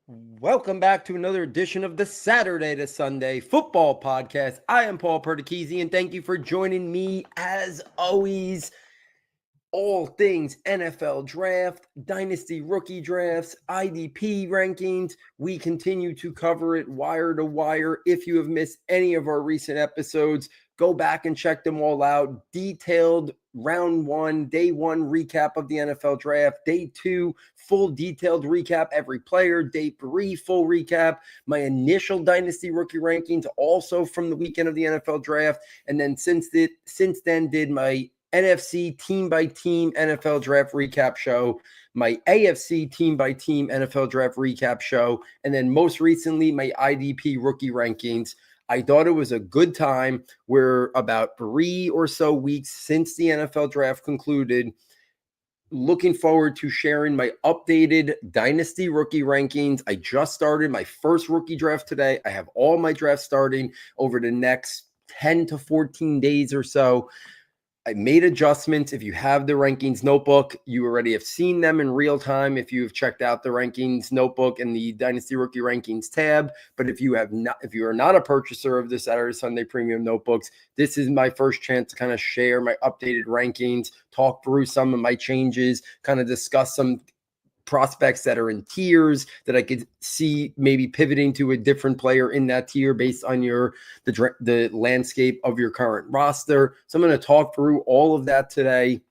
Welcome back to another edition of the Saturday to Sunday Football Podcast. I am Paul Perdichizzi, and thank you for joining me as always. All things NFL draft, dynasty rookie drafts, IDP rankings. We continue to cover it wire to wire. If you have missed any of our recent episodes, go back and check them all out. Detailed round one, day one recap of the NFL draft, day two, full detailed recap, every player, day three, full recap, my initial dynasty rookie rankings, also from the weekend of the NFL draft. And then since then did my NFC team by team NFL draft recap show, my AFC team by team NFL draft recap show, and then most recently my IDP rookie rankings. I thought it was a good time. We're about 3 or so weeks since the NFL draft concluded. Looking forward to sharing my updated Dynasty rookie rankings. I just started my first rookie draft today. I have all my drafts starting over the next 10 to 14 days or so. I made adjustments. If you have the rankings notebook, you already have seen them in real time if you have checked out the rankings notebook and the Dynasty Rookie Rankings tab. But if you are not a purchaser of the Saturday Sunday Premium Notebooks, this is my first chance to kind of share my updated rankings, talk through some of my changes, kind of discuss some prospects that are in tiers that I could see maybe pivoting to a different player in that tier based on the landscape of your current roster. So I'm going to talk through all of that today.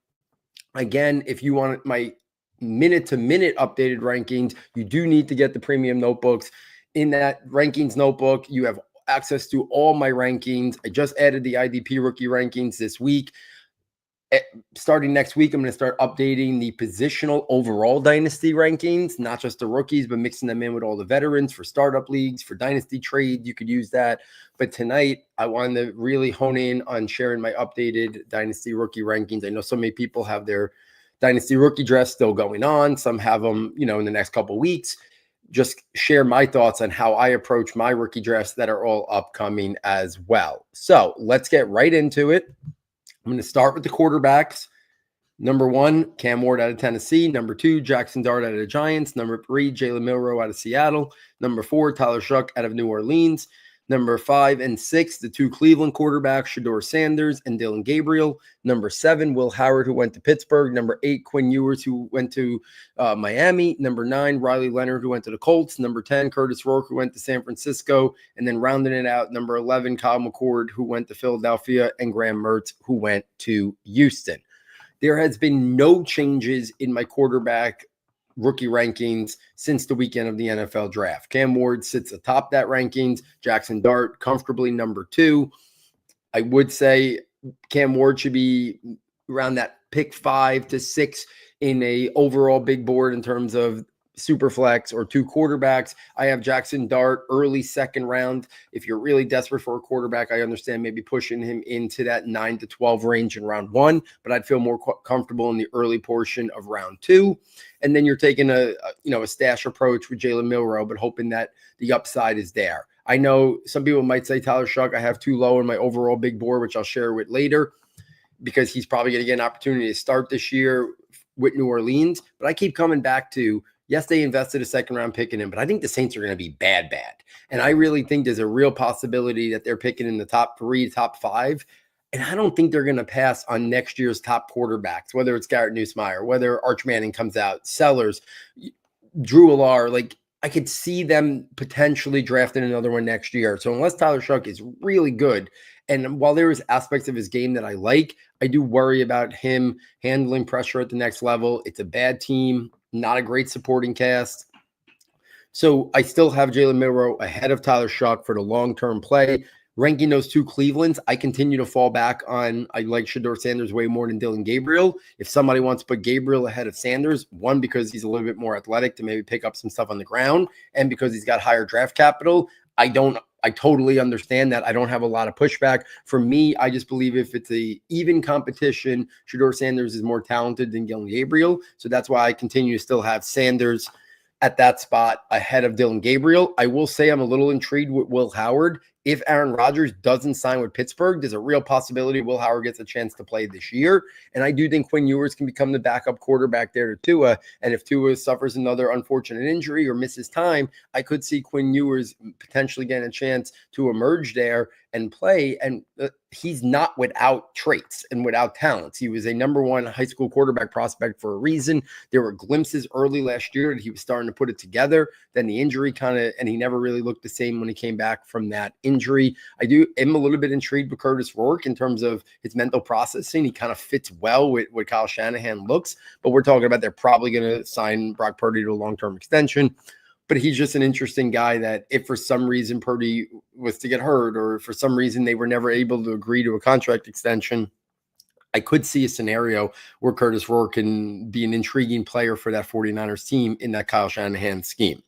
Again, if you want my minute-to-minute updated rankings, you do need to get the premium notebooks. In that rankings notebook, you have access to all my rankings. I just added the IDP rookie rankings this week. Starting next week, I'm going to start updating the positional overall dynasty rankings, not just the rookies, but mixing them in with all the veterans for startup leagues, for dynasty trade. You could use that. But tonight, I wanted to really hone in on sharing my updated dynasty rookie rankings. I know so many people have their dynasty rookie drafts still going on. Some have them, in the next couple of weeks. Just share my thoughts on how I approach my rookie drafts that are all upcoming as well. So let's get right into it. I'm going to start with the quarterbacks. Number 1, Cam Ward out of Tennessee. Number 2, Jackson Dart out of the Giants. Number 3, Jalen Milroe out of Seattle. Number 4, Tyler Shuck out of New Orleans. Number 5 and 6, the 2 Cleveland quarterbacks, Shedeur Sanders and Dillon Gabriel. Number 7, Will Howard, who went to Pittsburgh. Number 8, Quinn Ewers, who went to Miami. Number 9, Riley Leonard, who went to the Colts. Number 10, Curtis Rourke, who went to San Francisco. And then rounding it out, number 11, Kyle McCord, who went to Philadelphia, and Graham Mertz, who went to Houston. There has been no changes in my quarterback rookie rankings since the weekend of the NFL draft. Cam Ward sits atop that rankings. Jackson Dart comfortably number 2. I would say Cam Ward should be around that pick 5 to 6 in a overall big board in terms of super flex or 2 quarterbacks. I have Jackson Dart early second round. If you're really desperate for a quarterback, I understand maybe pushing him into that 9 to 12 range in round 1, but I'd feel more comfortable in the early portion of round 2. And then you're taking a stash approach with Jalen Milroe, but hoping that the upside is there. I know some people might say Tyler Shuck I have too low in my overall big board, which I'll share with later, because he's probably going to get an opportunity to start this year with New Orleans. But I keep coming back to, yes, they invested a second-round pick in him, but I think the Saints are going to be bad. And I really think there's a real possibility that they're picking in the top 3, top 5. And I don't think they're going to pass on next year's top quarterbacks, whether it's Garrett Nussmeier, whether Arch Manning comes out, Sellers, Drew Allar. Like, I could see them potentially drafting another one next year. So unless Tyler Shuck is really good, and while there is aspects of his game that I like, I do worry about him handling pressure at the next level. It's a bad team, not a great supporting cast. So I still have Jalen Milroe ahead of Tyler Shuck for the long-term play. Ranking those 2 Clevelands, I continue to fall back on, I like Shedeur Sanders way more than Dillon Gabriel. If somebody wants to put Gabriel ahead of Sanders, 1, because he's a little bit more athletic to maybe pick up some stuff on the ground, and because he's got higher draft capital, I totally understand that. I don't have a lot of pushback. For me, I just believe if it's a even competition, Shedeur Sanders is more talented than Dillon Gabriel. So that's why I continue to still have Sanders at that spot ahead of Dillon Gabriel. I will say I'm a little intrigued with Will Howard. if Aaron Rodgers doesn't sign with Pittsburgh, there's a real possibility Will Howard gets a chance to play this year. And I do think Quinn Ewers can become the backup quarterback there to Tua. And if Tua suffers another unfortunate injury or misses time, I could see Quinn Ewers potentially getting a chance to emerge there and play. And he's not without traits and without talents. He was a number one high school quarterback prospect for a reason. There were glimpses early last year that he was starting to put it together. Then the injury and he never really looked the same when he came back from that injury. I am a little bit intrigued with Curtis Rourke in terms of his mental processing. He kind of fits well with what Kyle Shanahan looks, but we're talking about they're probably going to sign Brock Purdy to a long-term extension. But he's just an interesting guy that if for some reason Purdy was to get hurt or for some reason they were never able to agree to a contract extension, I could see a scenario where Curtis Rourke can be an intriguing player for that 49ers team in that Kyle Shanahan scheme.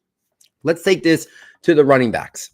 Let's take this to the running backs.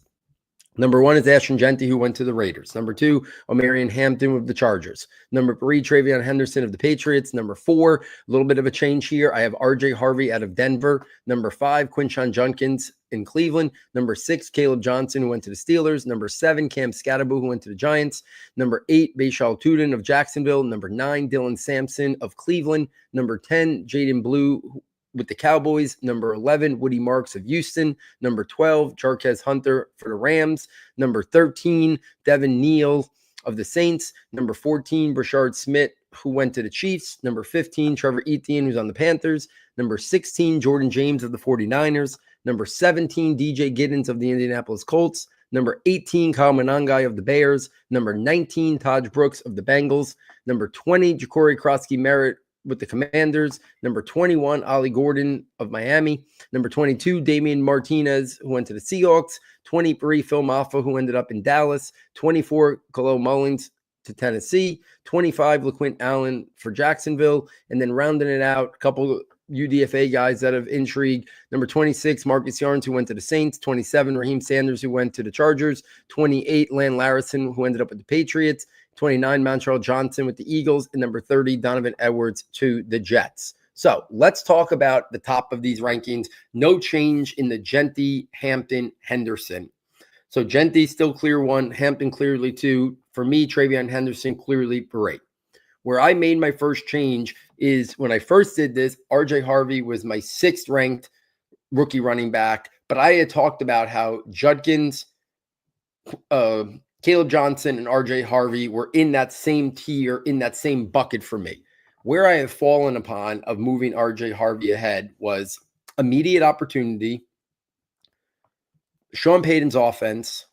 Number 1 is Ashton Jeanty, who went to the Raiders. Number 2, Omarion Hampton with the Chargers. Number 3, Travion Henderson of the Patriots. Number 4, a little bit of a change here. I have R.J. Harvey out of Denver. Number 5, Quinshon Judkins in Cleveland. Number 6, Caleb Johnson, who went to the Steelers. Number 7, Cam Scatterbo, who went to the Giants. Number 8, Bashal Tudun of Jacksonville. Number 9, Dylan Sampson of Cleveland. Number 10, Jaden Blue with the Cowboys. Number 11, Woody Marks of Houston. Number 12, Jarquez Hunter for the Rams. Number 13, Devin Neal of the Saints. Number 14, Brashard Smith, who went to the Chiefs. Number 15, Trevor Etienne, who's on the Panthers. Number 16, Jordan James of the 49ers. Number 17, DJ Giddens of the Indianapolis Colts. Number 18, Kyle Monangai of the Bears. Number 19, Taj Brooks of the Bengals. Number 20, Ja'Cory Krosky-Merritt with the Commanders. Number 21, Ollie Gordon of Miami. Number 22, Damian Martinez, who went to the Seahawks. 23, Phil Maffa, who ended up in Dallas. 24, Khalil Mullins to Tennessee. 25, LaQuint Allen for Jacksonville. And then rounding it out, a couple UDFA guys that have intrigue. Number 26, Marcus Yarns, who went to the Saints. 27, Raheem Sanders, who went to the Chargers. 28, Lan Larison, who ended up with the Patriots. 29, Montreal Johnson with the Eagles, and number 30, Donovan Edwards to the Jets. So let's talk about the top of these rankings. No change in the Jeanty, Hampton, Henderson. So Jeanty still clear 1, Hampton clearly 2. For me, Travion Henderson clearly 3. Where I made my first change is when I first did this, R.J. Harvey was my 6th ranked rookie running back, but I had talked about how Judkins, Caleb Johnson and R.J. Harvey were in that same tier, in that same bucket for me. Where I have fallen upon of moving R.J. Harvey ahead was immediate opportunity, Sean Payton's offense,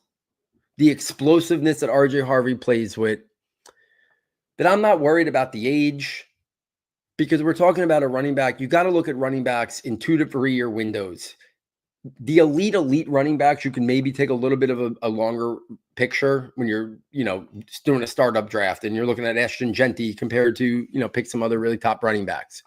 the explosiveness that R.J. Harvey plays with. But I'm not worried about the age because we're talking about a running back. You got to look at running backs in 2 to 3 year windows. The elite running backs, you can maybe take a little bit of a longer picture when you're, doing a startup draft and you're looking at Ashton Jeanty compared to, pick some other really top running backs.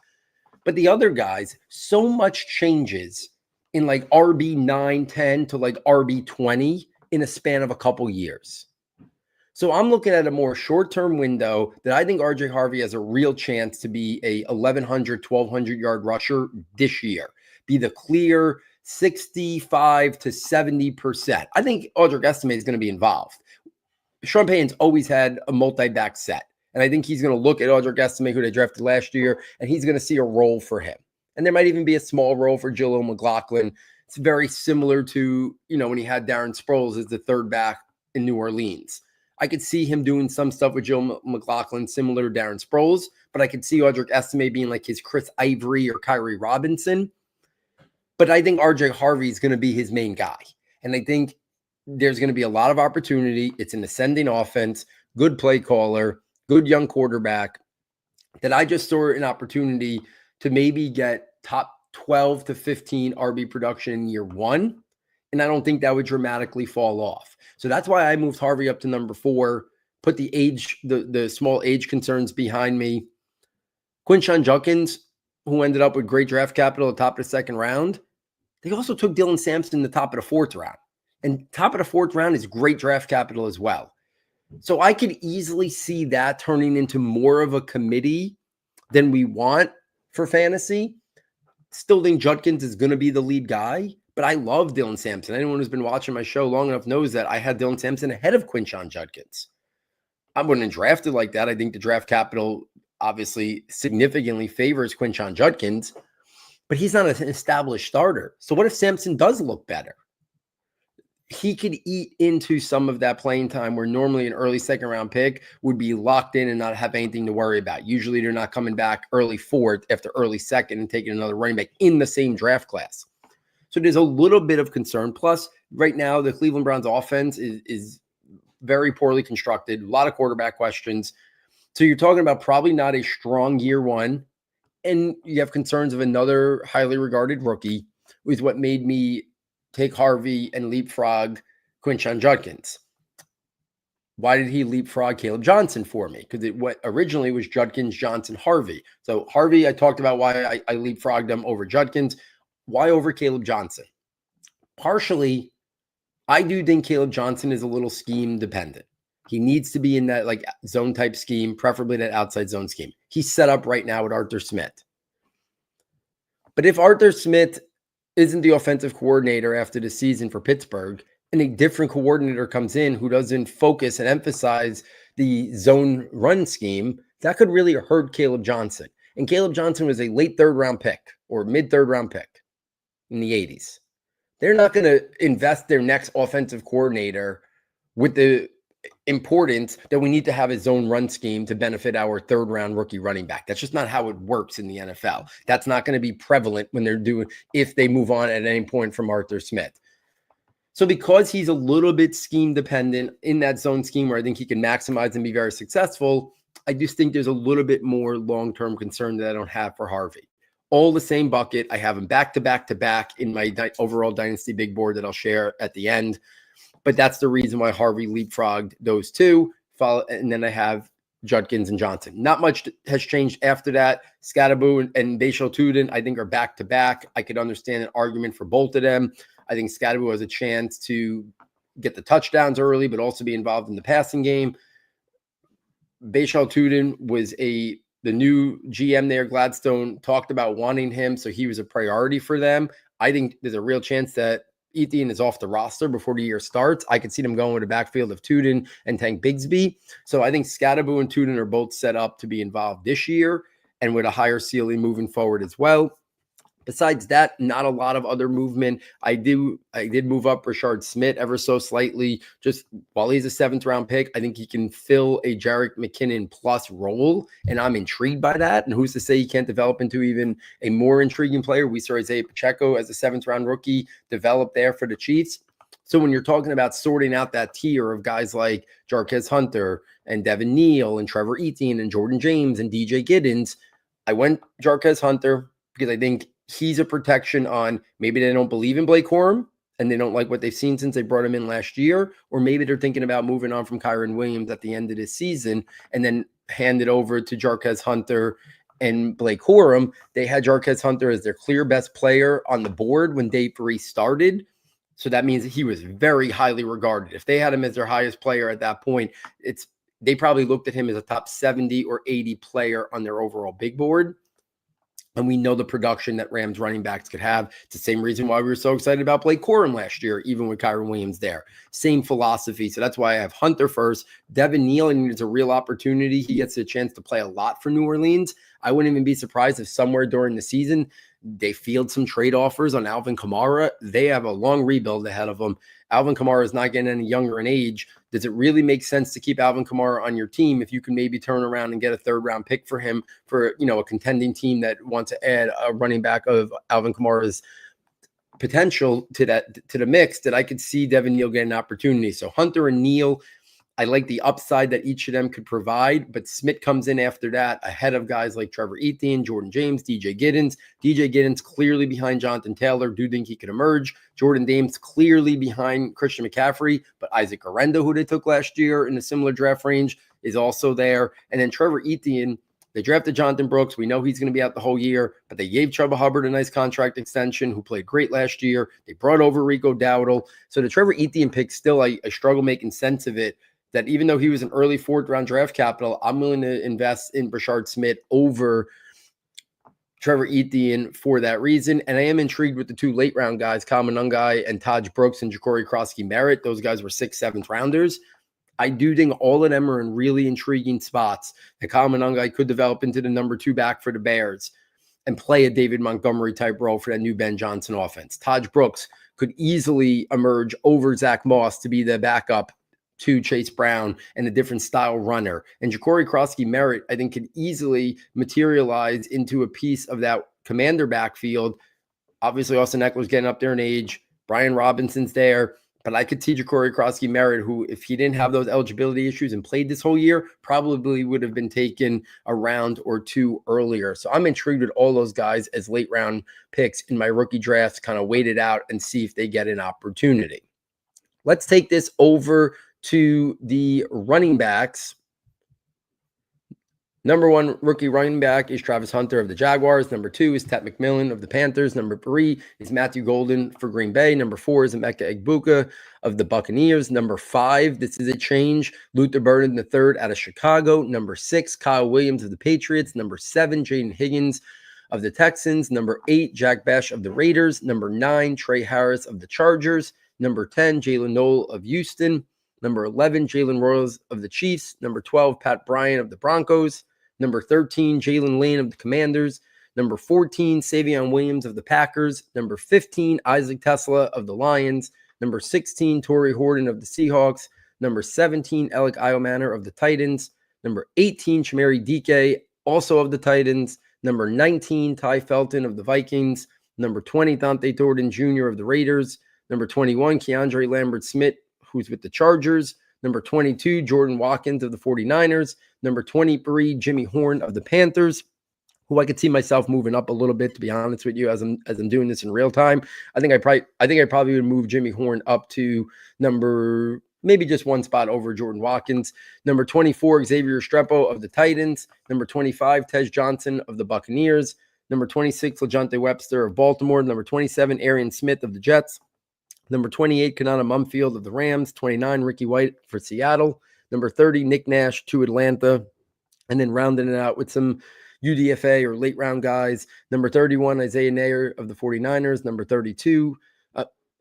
But the other guys, so much changes in like RB 9, 10 to like RB 20 in a span of a couple years. So I'm looking at a more short-term window that I think R.J. Harvey has a real chance to be a 1,100, 1,200 yard rusher this year, be the clear 65 to 70%. I think Audric Estime is going to be involved. Sean Payton's always had a multi-back set. And I think he's going to look at Audric Estime, who they drafted last year, and he's going to see a role for him. And there might even be a small role for Jaleel McLaughlin. It's very similar to, when he had Darren Sproles as the 3rd back in New Orleans. I could see him doing some stuff with Joe McLaughlin, similar to Darren Sproles, but I could see Audric Estime being like his Chris Ivory or Kyrie Robinson. But I think R.J. Harvey is going to be his main guy. And I think there's going to be a lot of opportunity. It's an ascending offense, good play caller, good young quarterback, that I just saw an opportunity to maybe get top 12 to 15 RB production in year 1. And I don't think that would dramatically fall off. So that's why I moved Harvey up to number 4, put the age, the small age concerns behind me. Quinshon Judkins, who ended up with great draft capital at the top of the 2nd round. They also took Dylan Sampson in the top of the 4th round. And top of the 4th round is great draft capital as well. So I could easily see that turning into more of a committee than we want for fantasy. Still think Judkins is going to be the lead guy, But I love Dylan Sampson. Anyone who's been watching my show long enough knows that I had Dylan Sampson ahead of Quinshon Judkins. I wouldn't have drafted like that. I think the draft capital obviously significantly favors Quinshon Judkins, but he's not an established starter. So what if Sampson does look better? He could eat into some of that playing time where normally an early second round pick would be locked in and not have anything to worry about. Usually they're not coming back early fourth after early second and taking another running back in the same draft class. So there's a little bit of concern. Plus, right now, the Cleveland Browns offense is very poorly constructed, a lot of quarterback questions. So you're talking about probably not a strong year one. And you have concerns of another highly regarded rookie, with what made me take Harvey and leapfrog Quinshon Judkins. Why did he leapfrog Caleb Johnson for me? Because what originally was Judkins, Johnson, Harvey. So Harvey, I talked about why I leapfrogged him over Judkins. Why over Caleb Johnson? Partially, I do think Caleb Johnson is a little scheme dependent. He needs to be in that like zone type scheme, preferably that outside zone scheme. He's set up right now with Arthur Smith. But if Arthur Smith isn't the offensive coordinator after the season for Pittsburgh, and a different coordinator comes in who doesn't focus and emphasize the zone run scheme, that could really hurt Caleb Johnson. And Caleb Johnson was a late third round pick or mid third round pick in the 80s. They're not going to invest their next offensive coordinator with the importance that we need to have a zone run scheme to benefit our third round rookie running back. That's just not how it works in the NFL. That's not going to be prevalent when they're doing, if they move on at any point from Arthur Smith. So because he's a little bit scheme dependent in that zone scheme where I think he can maximize and be very successful, I just think there's a little bit more long-term concern that I don't have for Harvey. All the same bucket. I have them back to back to back in my overall Dynasty Big Board that I'll share at the end. But that's the reason why Harvey leapfrogged those two. And then I have Judkins and Johnson. Not much has changed after that. Scadaboo and Bashal Tuden, I think, are back to back. I could understand an argument for both of them. I think Scadaboo has a chance to get the touchdowns early, but also be involved in the passing game. Bashal Tuden was the new GM there. Gladstone talked about wanting him, so he was a priority for them. I think there's a real chance that Etienne is off the roster before the year starts. I could see them going with a backfield of Tuden and Tank Bigsby. So I think Scadaboo and Tuden are both set up to be involved this year and with a higher ceiling moving forward as well. Besides that, not a lot of other movement. I did move up Rashard Smith ever so slightly. Just while he's a 7th round pick, I think he can fill a Jerick McKinnon plus role, and I'm intrigued by that. And who's to say he can't develop into even a more intriguing player? We saw Isaiah Pacheco as a 7th round rookie develop there for the Chiefs. So when you're talking about sorting out that tier of guys like Jarquez Hunter and Devin Neal and Trevor Etienne and Jordan James and DJ Giddens, I went Jarquez Hunter because I think he's a protection on maybe they don't believe in Blake Corum and they don't like what they've seen since they brought him in last year, or maybe they're thinking about moving on from Kyron Williams at the end of this season and then hand it over to Jarquez Hunter and Blake Corum. They had Jarquez Hunter as their clear best player on the board when day 3 started. So that means that he was very highly regarded. If they had him as their highest player at that point, they probably looked at him as a top 70 or 80 player on their overall big board. And we know the production that Rams running backs could have. It's the same reason why we were so excited about Blake Corum last year, even with Kyron Williams there. Same philosophy. So that's why I have Hunter first. Devin Neal, and it's a real opportunity. He gets a chance to play a lot for New Orleans. I wouldn't even be surprised if somewhere during the season they field some trade offers on Alvin Kamara. They have a long rebuild ahead of them. Alvin Kamara is not getting any younger in age. Does it really make sense to keep Alvin Kamara on your team if you can maybe turn around and get a 3rd round pick for him for, a contending team that wants to add a running back of Alvin Kamara's potential to the mix, that I could see Devin Neal get an opportunity. So Hunter and Neal, I like the upside that each of them could provide, but Smith comes in after that ahead of guys like Trevor Etienne, Jordan James, DJ Giddens. DJ Giddens clearly behind Jonathan Taylor. Do think he could emerge. Jordan James clearly behind Christian McCaffrey, but Isaac Arenda, who they took last year in a similar draft range, is also there. And then Trevor Etienne, they drafted Jonathan Brooks. We know he's going to be out the whole year, but they gave Chuba Hubbard a nice contract extension, who played great last year. They brought over Rico Dowdle. So the Trevor Etienne pick, still I struggle making sense of it, that even though he was an early 4th round draft capital, I'm willing to invest in Rashard Smith over Trevor Etienne for that reason. And I am intrigued with the two late round guys, Kyle Monangai and Taj Brooks and Ja'Cory Krosky-Merritt. Those guys were 6th, 7th rounders. I do think all of them are in really intriguing spots. And Kyle Monangai could develop into the number 2 back for the Bears and play a David Montgomery type role for that new Ben Johnson offense. Taj Brooks could easily emerge over Zach Moss to be the backup to Chase Brown and a different style runner. And Ja'Cory Krosky-Merritt, I think, could easily materialize into a piece of that commander backfield. Obviously, Austin Eckler's getting up there in age. Brian Robinson's there. But I could see Ja'Cory Krosky-Merritt, who, if he didn't have those eligibility issues and played this whole year, probably would have been taken a round or 2 earlier. So I'm intrigued with all those guys as late round picks in my rookie drafts, kind of wait it out and see if they get an opportunity. Let's take this over to the running backs. Number 1 rookie running back is Travis Hunter of the Jaguars. Number 2 is Ted McMillan of the Panthers. Number 3 is Matthew Golden for Green Bay. Number 4 is Emeka Egbuka of the Buccaneers. Number 5, this is a change, Luther Burden III out of Chicago. Number 6, Kyle Williams of the Patriots. Number 7, Jaden Higgins of the Texans. Number 8, Jack Besh of the Raiders. Number 9, Trey Harris of the Chargers. Number 10, Jalen Noel of Houston. Number 11, Jalen Royals of the Chiefs. Number 12, Pat Bryant of the Broncos. Number 13, Jalen Lane of the Commanders. Number 14, Savion Williams of the Packers. Number 15, Isaac Tesla of the Lions. Number 16, Torrey Horton of the Seahawks. Number 17, Alec Iomanner of the Titans. Number 18, Chimere Dike, also of the Titans. Number 19, Ty Felton of the Vikings. Number 20, Dante Thornton Jr. of the Raiders. Number 21, Keandre Lambert-Smith, who's with the Chargers. Number 22, Jordan Watkins of the 49ers. Number 23, Jimmy Horn of the Panthers, who I could see myself moving up a little bit, to be honest with you, as I'm doing this in real time. I think I probably would move Jimmy Horn up to number, maybe just one spot over Jordan Watkins. Number 24, Xavier Restrepo of the Titans. Number 25, Tej Johnson of the Buccaneers. Number 26, LaJohntay Webster of Baltimore. Number 27, Arian Smith of the Jets. Number 28, Kanana Mumfield of the Rams. 29, Ricky White for Seattle. Number 30, Nick Nash to Atlanta. And then rounding it out with some UDFA or late round guys. Number 31, Isaiah Nair of the 49ers. Number 32,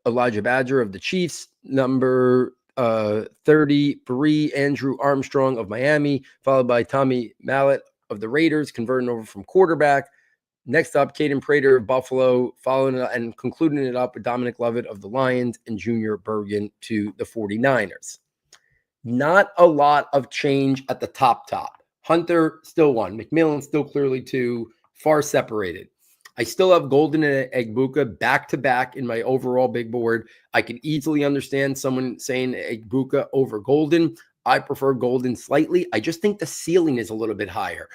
Elijah Badger of the Chiefs. Number 33, Andrew Armstrong of Miami, followed by Tommy Mallet of the Raiders, converting over from quarterback. Next up, Caden Prater of Buffalo, following and concluding it up with Dominic Lovett of the Lions and Junior Bergen to the 49ers. Not a lot of change at the top. Hunter still 1. McMillan still clearly 2. Far separated. I still have Golden and Egbuka back-to-back in my overall big board. I can easily understand someone saying Egbuka over Golden. I prefer Golden slightly. I just think the ceiling is a little bit higher.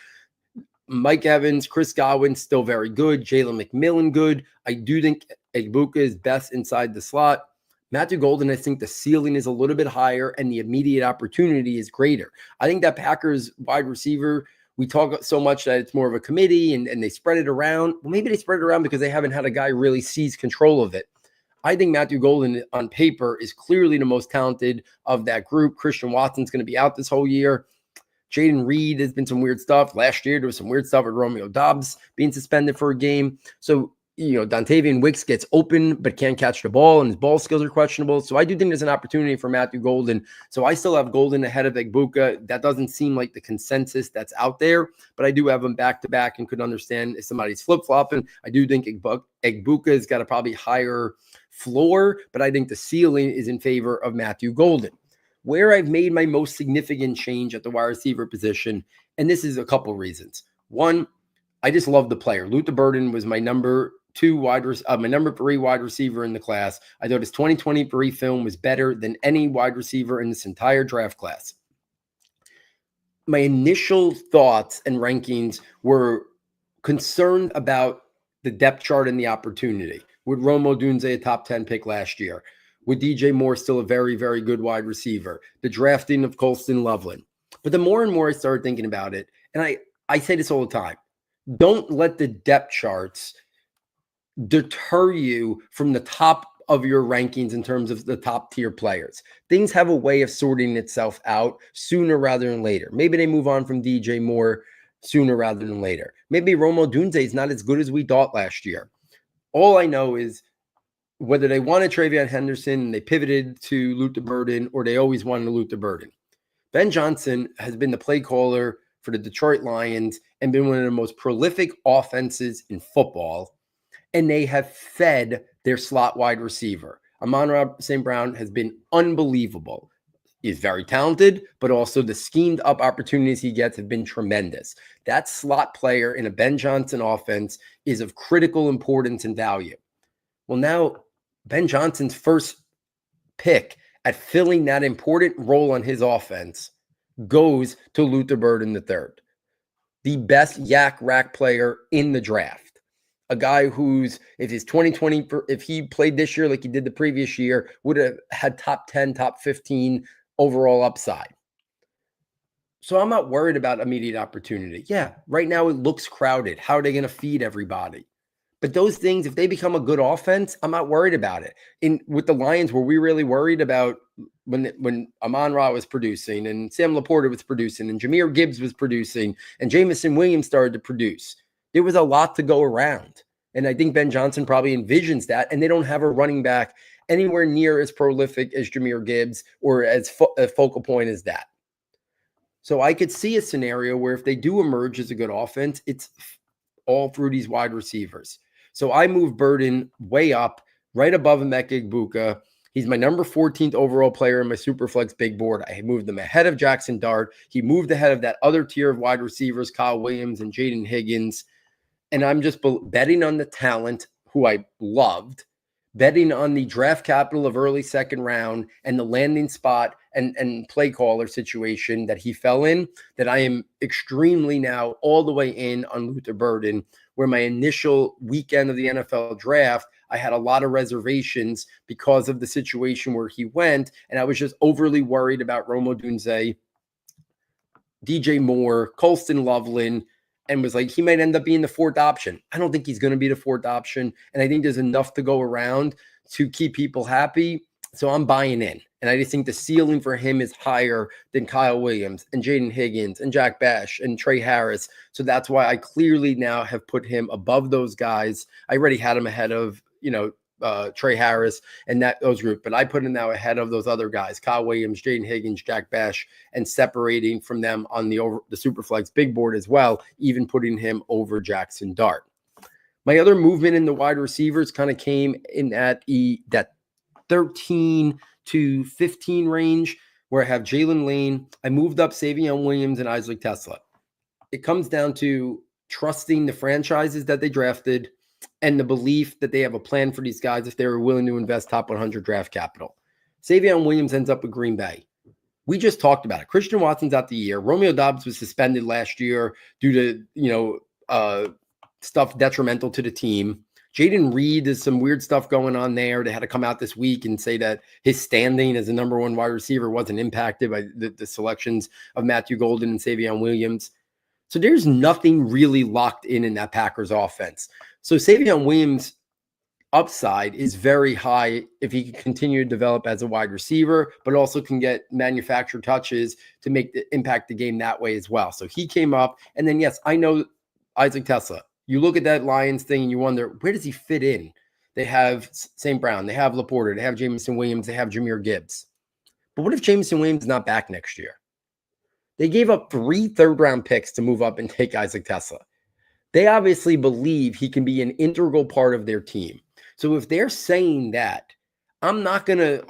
Mike Evans, Chris Godwin, still very good. Jalen McMillan, good. I do think Egbuka is best inside the slot. Matthew Golden, I think the ceiling is a little bit higher and the immediate opportunity is greater. I think that Packers wide receiver, we talk so much that it's more of a committee and they spread it around. Well, maybe they spread it around because they haven't had a guy really seize control of it. I think Matthew Golden on paper is clearly the most talented of that group. Christian Watson's going to be out this whole year. Jaden Reed has been some weird stuff. Last year, there was some weird stuff with Romeo Doubs being suspended for a game. So, Dontavian Wicks gets open but can't catch the ball, and his ball skills are questionable. So I do think there's an opportunity for Matthew Golden. So I still have Golden ahead of Egbuka. That doesn't seem like the consensus that's out there, but I do have them back-to-back and could understand if somebody's flip-flopping. I do think Egbuka has got a probably higher floor, but I think the ceiling is in favor of Matthew Golden. Where I've made my most significant change at the wide receiver position, and this is a couple reasons. One, I just love the player. Luther Burden was my number 3 wide receiver in the class. I thought his 2023 film was better than any wide receiver in this entire draft class. My initial thoughts and rankings were concerned about the depth chart and the opportunity. With Rome Odunze a top 10 pick last year, with DJ Moore still a very, very good wide receiver, the drafting of Colston Loveland. But the more and more I started thinking about it, and I say this all the time, don't let the depth charts deter you from the top of your rankings in terms of the top tier players. Things have a way of sorting itself out sooner rather than later. Maybe they move on from DJ Moore sooner rather than later. Maybe Rome Odunze is not as good as we thought last year. All I know is whether they wanted Travion Henderson and they pivoted to Luther Burden, or they always wanted to Luther Burden. Ben Johnson has been the play caller for the Detroit Lions and been one of the most prolific offenses in football. And they have fed their slot wide receiver. Amon-Ra St. Brown has been unbelievable. He's very talented, but also the schemed up opportunities he gets have been tremendous. That slot player in a Ben Johnson offense is of critical importance and value. Well, now Ben Johnson's first pick at filling that important role on his offense goes to Luther Burden III, the best yak rack player in the draft. A guy who's, if his 2020, if he played this year like he did the previous year, would have had top 10, top 15 overall upside. So I'm not worried about immediate opportunity. Yeah, right now it looks crowded. How are they going to feed everybody? But those things, if they become a good offense, I'm not worried about it. With the Lions, were we really worried about when Amon-Ra was producing and Sam Laporta was producing and Jahmyr Gibbs was producing and Jamison Williams started to produce? There was a lot to go around. And I think Ben Johnson probably envisions that. And they don't have a running back anywhere near as prolific as Jahmyr Gibbs or as a focal point as that. So I could see a scenario where if they do emerge as a good offense, it's all through these wide receivers. So I moved Burden way up, right above Emeka Egbuka. He's my number 14th overall player in my Superflex Big Board. I moved him ahead of Jackson Dart. He moved ahead of that other tier of wide receivers, Kyle Williams and Jaden Higgins. And I'm just betting on the talent, who I loved, betting on the draft capital of early second round and the landing spot and play caller situation that he fell in, that I am extremely now all the way in on Luther Burden, where my initial weekend of the NFL draft, I had a lot of reservations because of the situation where he went, and I was just overly worried about Rome Odunze, DJ Moore, Colston Loveland, and was like, he might end up being the fourth option. I don't think he's going to be the fourth option, and I think there's enough to go around to keep people happy, so I'm buying in. And I just think the ceiling for him is higher than Kyle Williams and Jaden Higgins and Jack Bash and Trey Harris. So that's why I clearly now have put him above those guys. I already had him ahead of, Trey Harris and those group, but I put him now ahead of those other guys, Kyle Williams, Jaden Higgins, Jack Bash, and separating from them on the Superflex Big Board as well, even putting him over Jackson Dart. My other movement in the wide receivers kind of came in at that 13 to 15 range, where I have Jalen Lane. I moved up Savion Williams and Isaac Tesla. It comes down to trusting the franchises that they drafted and the belief that they have a plan for these guys if they were willing to invest top 100 draft capital. Savion Williams ends up with Green Bay. We just talked about it. Christian Watson's out the year. Romeo Doubs was suspended last year due to, stuff detrimental to the team. Jaden Reed, there's some weird stuff going on there. They had to come out this week and say that his standing as the number one wide receiver wasn't impacted by the selections of Matthew Golden and Savion Williams. So there's nothing really locked in that Packers offense. So Savion Williams' upside is very high if he can continue to develop as a wide receiver, but also can get manufactured touches to impact the game that way as well. So he came up. And then, yes, I know Isaac Tesla. You look at that Lions thing and you wonder, where does he fit in? They have St. Brown, they have Laporta, they have Jamison Williams, they have Jahmyr Gibbs. But what if Jamison Williams is not back next year? They gave up 3 third-round picks to move up and take Isaac Tesla. They obviously believe he can be an integral part of their team. So if they're saying that, I'm not gonna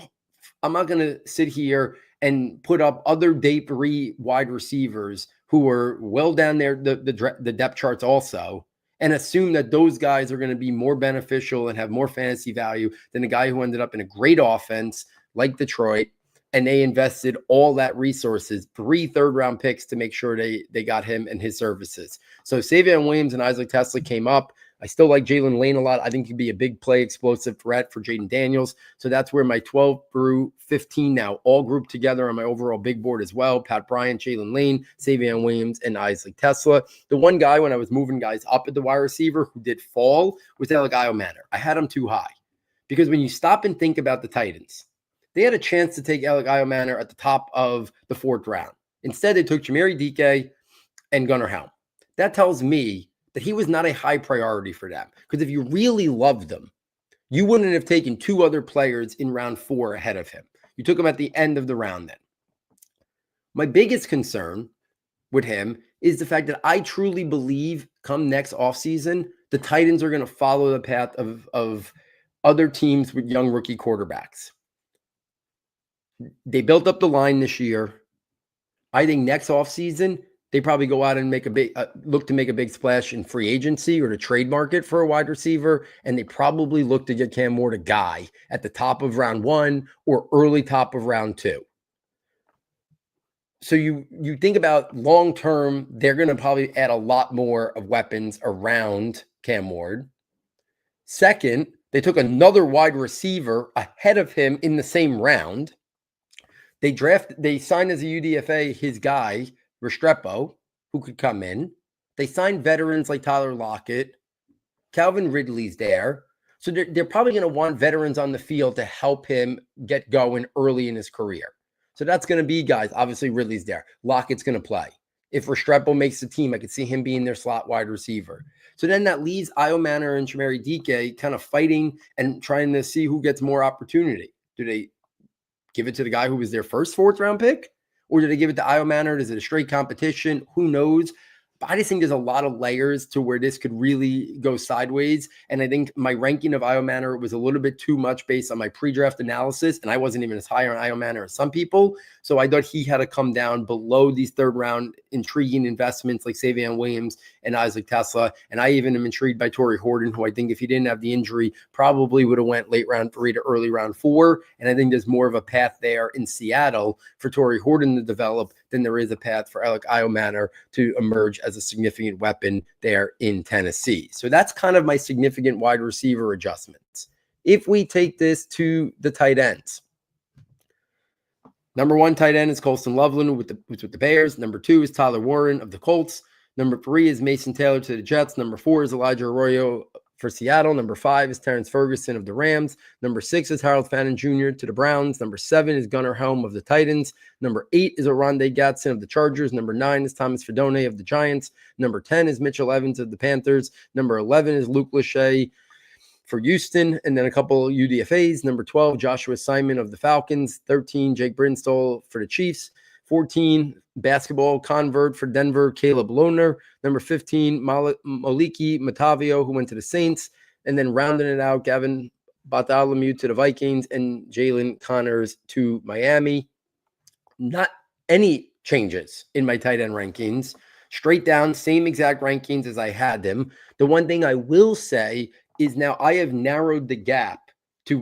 sit here and put up other day 3 wide receivers who are well down there the depth charts also, and assume that those guys are going to be more beneficial and have more fantasy value than the guy who ended up in a great offense like Detroit, and they invested all that resources, 3 third-round picks to make sure they got him and his services. So Savion Williams and Isaac Tesla came up. I still like Jalen Lane a lot. I think he'd be a big play, explosive threat for Jaden Daniels. So that's where my 12 through 15 now all grouped together on my overall big board as well. Pat Bryant, Jalen Lane, Savion Williams, and Isaac Tesla. The one guy when I was moving guys up at the wide receiver who did fall was Eligio Manor. I had him too high because when you stop and think about the Titans, they had a chance to take Eligio Manor at the top of the 4th round. Instead, they took Jamari Dike and Gunnar Helm. that tells me that he was not a high priority for them. Because if you really loved him, you wouldn't have taken 2 other players in round 4 ahead of him. You took him at the end of the round then. My biggest concern with him is the fact that I truly believe come next offseason, the Titans are going to follow the path of other teams with young rookie quarterbacks. They built up the line this year. I think next offseason, they probably go out and make a big look to make a big splash in free agency or to trade market for a wide receiver. And they probably look to get Cam Ward a guy at the top of round 1 or early top of round 2. So you think about long term, they're going to probably add a lot more of weapons around Cam Ward. Second, they took another wide receiver ahead of him in the same round. They signed as a UDFA his guy, Restrepo, who could come in. They signed veterans like Tyler Lockett. Calvin Ridley's there. So they're probably going to want veterans on the field to help him get going early in his career. So that's going to be guys. Obviously, Ridley's there. Lockett's going to play. If Restrepo makes the team, I could see him being their slot wide receiver. So then that leaves Io Manor and Chimere Dike kind of fighting and trying to see who gets more opportunity. Do they give it to the guy who was their first 4th round pick? Or do they give it to Io Manor? Is it a straight competition? Who knows? But I just think there's a lot of layers to where this could really go sideways. And I think my ranking of Io Manor was a little bit too much based on my pre-draft analysis. And I wasn't even as high on Io Manor as some people. So I thought he had to come down below these 3rd round intriguing investments like Savion Williams and Isaac Tesla. And I even am intrigued by Torrey Horton, who I think if he didn't have the injury, probably would have went late round 3 to early round 4. And I think there's more of a path there in Seattle for Torrey Horton to develop than there is a path for Alec Io Manor to emerge as a significant weapon there in Tennessee. So that's kind of my significant wide receiver adjustments. If we take this to the tight ends, number 1 tight end is Colston Loveland, who's with the Bears. Number 2 is Tyler Warren of the Colts. Number 3 is Mason Taylor to the Jets. Number 4 is Elijah Arroyo for Seattle. Number 5 is Terrence Ferguson of the Rams. Number 6 is Harold Fannin Jr. to the Browns. Number 7 is Gunnar Helm of the Titans. Number 8 is Oronde Gadsden of the Chargers. Number 9 is Thomas Fidone of the Giants. Number 10 is Mitchell Evans of the Panthers. Number 11 is Luke Lachey for Houston, and then a couple UDFAs. Number 12, Joshua Simon of the Falcons. 13, Jake Brinstall for the Chiefs. 14, basketball convert for Denver, Caleb Lohner. Number 15, Moliki Matavio, who went to the Saints. And then rounding it out, Gavin Bartholomew to the Vikings and Jalen Connors to Miami. Not any changes in my tight end rankings. Straight down, same exact rankings as I had them. The one thing I will say is now I have narrowed the gap to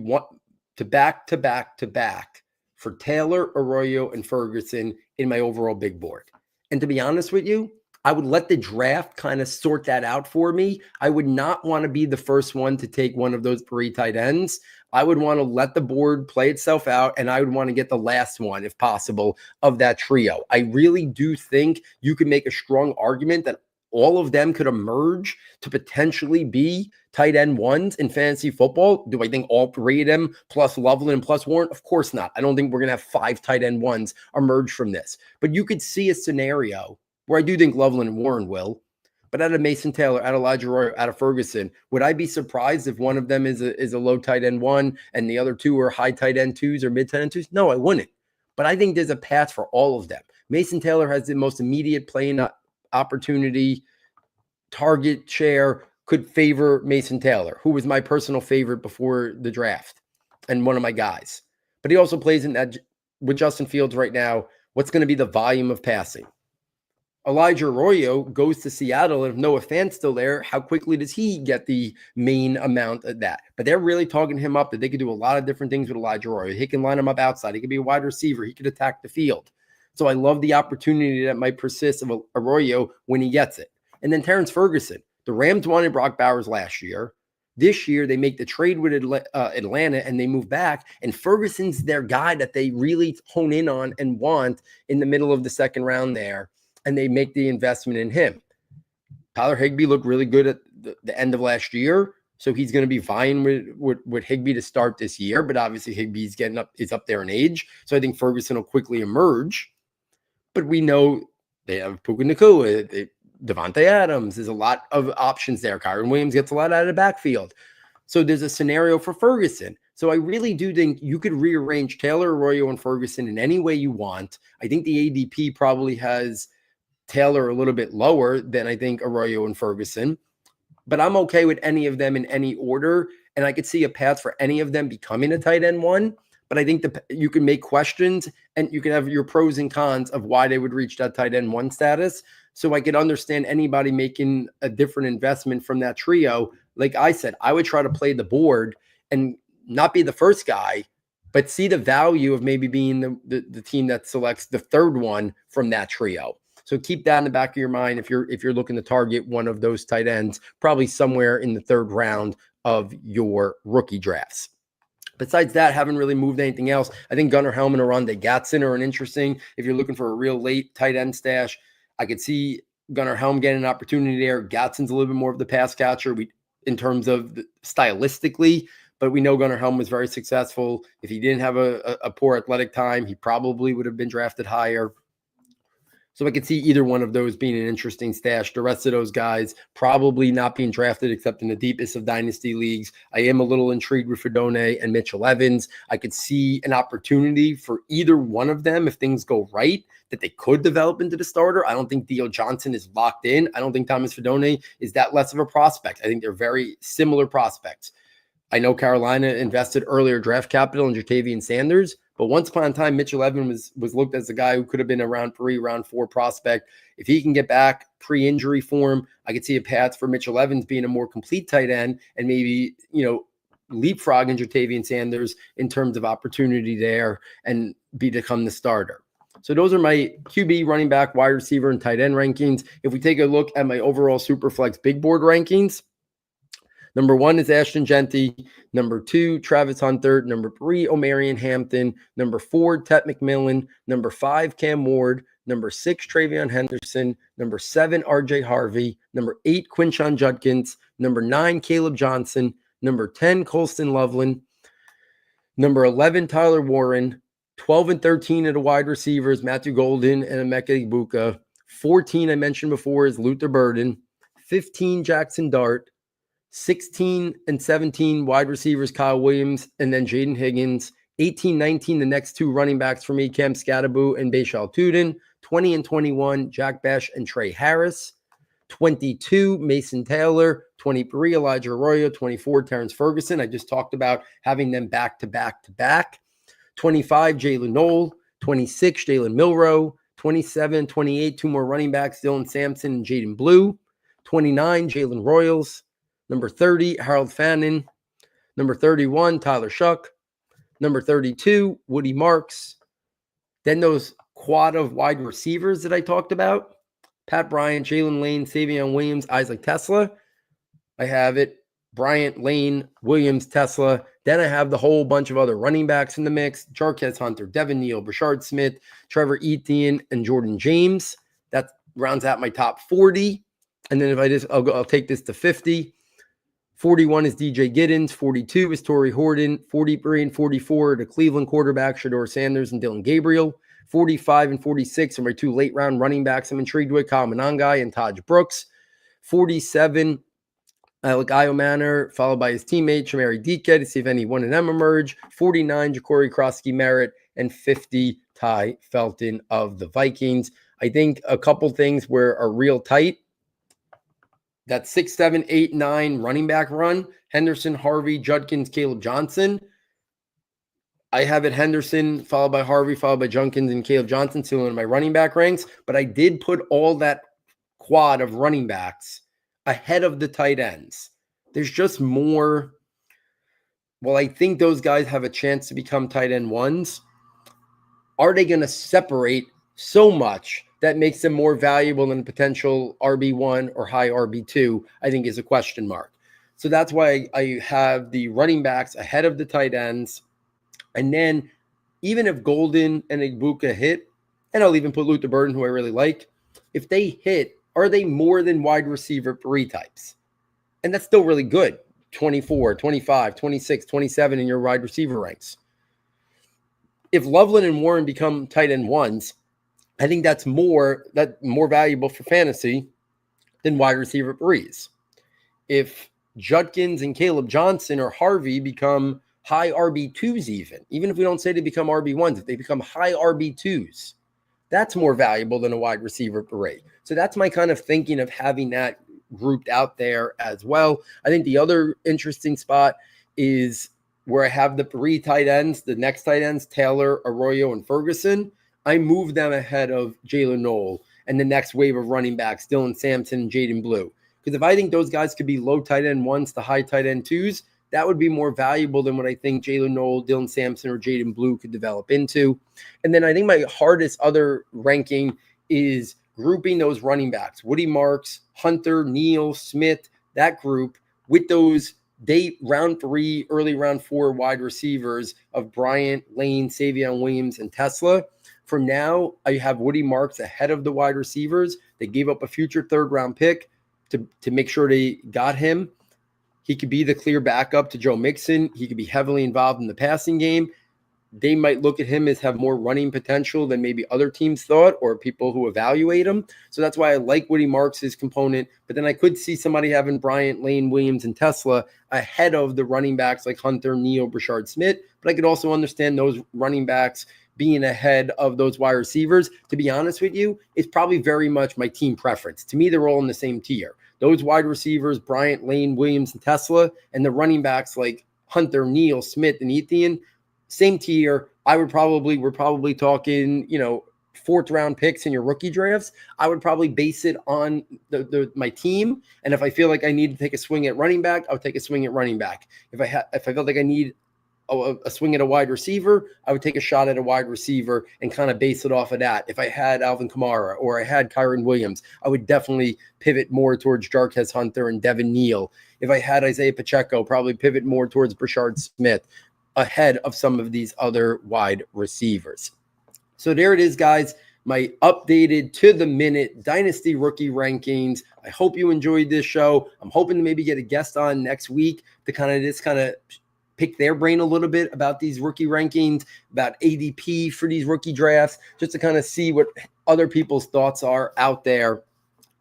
back for Taylor, Arroyo, and Ferguson in my overall big board. And to be honest with you, I would let the draft kind of sort that out for me. I would not want to be the first one to take one of those 3 tight ends. I would want to let the board play itself out, and I would want to get the last one, if possible, of that trio. I really do think you could make a strong argument that all of them could emerge to potentially be tight end 1s in fantasy football. Do I think all 3 of them plus Loveland plus Warren? Of course not. I don't think we're going to have 5 tight end 1s emerge from this. But you could see a scenario where I do think Loveland and Warren will. But out of Mason Taylor, out of Elijah Arroyo, out of Ferguson, would I be surprised if one of them is a low tight end 1 and the other 2 are high tight end 2s or mid tight end 2s? No, I wouldn't. But I think there's a path for all of them. Mason Taylor has the most immediate playing opportunity. Target share could favor Mason Taylor, who was my personal favorite before the draft and one of my guys. But he also plays in that with Justin Fields right now. What's going to be the volume of passing? Elijah Arroyo goes to Seattle, and if Noah Fant's still there, how quickly does he get the main amount of that? But they're really talking him up that they could do a lot of different things with Elijah Arroyo. He can line him up outside. He could be a wide receiver. He could attack the field. So I love the opportunity that might persist of Arroyo when he gets it. And then Terrence Ferguson. The Rams wanted Brock Bowers last year. This year, they make the trade with Atlanta, and they move back. And Ferguson's their guy that they really hone in on and want in the middle of the second round there. And they make the investment in him. Tyler Higbee looked really good at the end of last year. So he's going to be vying with Higbee to start this year. But obviously, Higbee's is up there in age. So I think Ferguson will quickly emerge. But we know they have Puka Nacua. Devontae Adams. There's a lot of options there. Kyron Williams gets a lot out of the backfield. So there's a scenario for Ferguson. So I really do think you could rearrange Taylor, Arroyo, and Ferguson in any way you want. I think the ADP probably has Taylor a little bit lower than I think Arroyo and Ferguson, but I'm okay with any of them in any order. And I could see a path for any of them becoming a tight end one. But I think you can make questions and you can have your pros and cons of why they would reach that tight end one status. So I could understand anybody making a different investment from that trio. Like I said, I would try to play the board and not be the first guy, but see the value of maybe being the team that selects the third one from that trio. So keep that in the back of your mind if you're looking to target one of those tight ends, probably somewhere in the third round of your rookie drafts. Besides that, haven't really moved anything else. I think Gunnar Helm and Oronde Gatson are an interesting, if you're looking for a real late tight end stash. I could see Gunnar Helm getting an opportunity there. Gatson's a little bit more of the pass catcher in terms of stylistically, but we know Gunnar Helm was very successful. If he didn't have a poor athletic time, he probably would have been drafted higher. So I could see either one of those being an interesting stash. The rest of those guys probably not being drafted except in the deepest of dynasty leagues. I am a little intrigued with Fedone and Mitchell Evans. I could see an opportunity for either one of them if things go right that they could develop into the starter. I don't think Theo Johnson is locked in. I don't think Thomas Fedone is that less of a prospect. I think they're very similar prospects. I know Carolina invested earlier draft capital in Jatavian Sanders, but once upon a time, Mitchell Evans was looked as a guy who could have been a round 3, round 4 prospect. If he can get back pre-injury form, I could see a path for Mitchell Evans being a more complete tight end and maybe, leapfrogging Jatavian Sanders in terms of opportunity there and become the starter. So those are my QB, running back, wide receiver, and tight end rankings. If we take a look at my overall Superflex Big Board rankings, number 1 is Ashton Genty. Number 2, Travis Hunter. Number 3, Omarion Hampton. Number 4, Tet McMillan. Number 5, Cam Ward. Number 6, Travion Henderson. Number 7, RJ Harvey. Number 8, Quinshon Judkins. Number 9, Caleb Johnson. Number 10, Colston Loveland. Number 11, Tyler Warren. 12 and 13 of the wide receivers, Matthew Golden and Emeka Egbuka. 14, I mentioned before, is Luther Burden. 15, Jackson Dart. 16 and 17 wide receivers, Kyle Williams, and then Jaden Higgins. 18, 19, the next 2 running backs for me, Cam Scadaboo and Bashal Tudin. 20 and 21, Jack Besh and Trey Harris. 22, Mason Taylor. 23, Elijah Arroyo. 24, Terrence Ferguson. I just talked about having them back to back to back. 25, Jalen Knoll. 26, Jalen Milrow. 27, 28, 2 more running backs, Dylan Sampson and Jaden Blue. 29, Jalen Royals. Number 30, Harold Fannin. Number 31, Tyler Shuck. Number 32, Woody Marks. Then those quad of wide receivers that I talked about, Pat Bryant, Jalen Lane, Savion Williams, Isaac Tesla. I have it, Bryant, Lane, Williams, Tesla. Then I have the whole bunch of other running backs in the mix, Jarquez Hunter, Devin Neal, Brashard Smith, Trevor Etienne, and Jordan James. That rounds out my top 40. And then if I'll take this to 50. 41 is DJ Giddens. 42 is Torrey Horton. 43 and 44 are the Cleveland quarterback, Shador Sanders and Dylan Gabriel. 45 and 46 are my 2 late-round running backs I'm intrigued with, Kyle Monangai and Taj Brooks. 47, Alec Manor, followed by his teammate, Shamari Dike, to see if any one of them emerge. 49, Ja'Cory Krosky-Merritt. And 50, Ty Felton of the Vikings. I think a couple things are real tight. That 6, 7, 8, 9 running back run, Henderson, Harvey, Judkins, Caleb Johnson. I have it Henderson, followed by Harvey, followed by Judkins and Caleb Johnson, still in my running back ranks. But I did put all that quad of running backs ahead of the tight ends. There's just more. Well, I think those guys have a chance to become tight end ones. Are they going to separate so much that makes them more valuable than potential RB1 or high RB2, I think is a question mark. So that's why I have the running backs ahead of the tight ends. And then even if Golden and Egbuka hit, and I'll even put Luther Burden, who I really like, if they hit, are they more than wide receiver 3 types? And that's still really good. 24, 25, 26, 27 in your wide receiver ranks. If Loveland and Warren become tight end ones, I think that's more valuable for fantasy then wide receiver Breeze. If Judkins and Caleb Johnson or Harvey become high RB2s, even if we don't say they become RB1s, if they become high RB2s, that's more valuable than a wide receiver parade. So that's my kind of thinking of having that grouped out there as well. I think the other interesting spot is where I have the three tight ends, the next tight ends, Taylor, Arroyo, and Ferguson. I move them ahead of Jalen Noel and the next wave of running backs, Dylan Sampson and Jaden Blue. Because if I think those guys could be low tight end ones to high tight end twos, that would be more valuable than what I think Jalen Noel, Dylan Sampson, or Jaden Blue could develop into. And then I think my hardest other ranking is grouping those running backs, Woody Marks, Hunter, Neal, Smith, that group with those round 3, early round 4 wide receivers of Bryant, Lane, Savion Williams, and Tesla. For now, I have Woody Marks ahead of the wide receivers. They gave up a future 3rd round pick to make sure they got him. He could be the clear backup to Joe Mixon. He could be heavily involved in the passing game. They might look at him as have more running potential than maybe other teams thought or people who evaluate him. So that's why I like Woody Marks' component. But then I could see somebody having Bryant, Lane, Williams, and Tesla ahead of the running backs like Hunter, Neal, Brashard Smith. But I could also understand those running backs being ahead of those wide receivers. To be honest with you, it's probably very much my team preference. To me, they're all in the same tier. Those wide receivers, Bryant, Lane, Williams, and Tesla, and the running backs like Hunter, Neal, Smith, and Etienne, same tier. We're probably talking, 4th round picks in your rookie drafts. I would probably base it on my team. And if I feel like I need to take a swing at running back, I'll take a swing at running back. If I felt like I need a swing at a wide receiver, I would take a shot at a wide receiver and kind of base it off of that. If I had Alvin Kamara or I had Kyron Williams, I would definitely pivot more towards Jarquez Hunter and Devin Neal. If I had Isaiah Pacheco, probably pivot more towards Brashard Smith ahead of some of these other wide receivers. So there it is, guys. My updated to the minute Dynasty Rookie Rankings. I hope you enjoyed this show. I'm hoping to maybe get a guest on next week to kind of pick their brain a little bit about these rookie rankings, about ADP for these rookie drafts, just to kind of see what other people's thoughts are out there.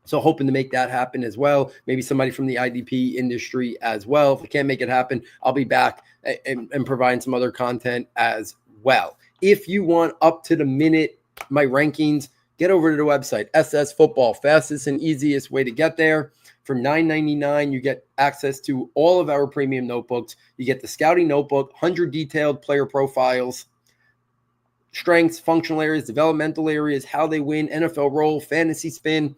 So hoping to make that happen as well. Maybe somebody from the IDP industry as well. If I can't make it happen, I'll be back and provide some other content as well. If you want up to the minute my rankings, get over to the website, SS Football, fastest and easiest way to get there. For $9.99, you get access to all of our premium notebooks. You get the scouting notebook, 100 detailed player profiles, strengths, functional areas, developmental areas, how they win, NFL role, fantasy spin.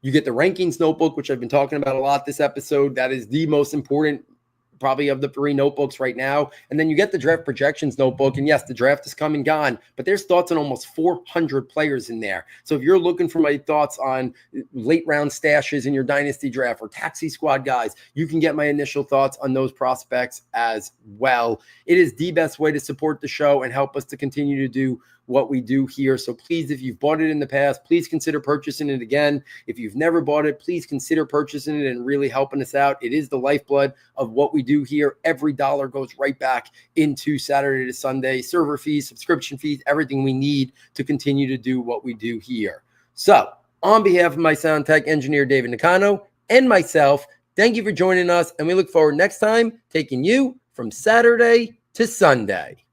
You get the rankings notebook, which I've been talking about a lot this episode. That is the most important probably of the 3 notebooks right now. And then you get the draft projections notebook. And yes, the draft is come and gone, but there's thoughts on almost 400 players in there. So if you're looking for my thoughts on late round stashes in your dynasty draft or taxi squad guys, you can get my initial thoughts on those prospects as well. It is the best way to support the show and help us to continue to do what we do here. So please, if you've bought it in the past, please consider purchasing it again. If you've never bought it, please consider purchasing it and really helping us out. It is the lifeblood of what we do here. Every dollar goes right back into Saturday to Sunday, server fees, subscription fees, everything we need to continue to do what we do here. So on behalf of my sound tech engineer, David Nakano, and myself, thank you for joining us. And we look forward next time taking you from Saturday to Sunday.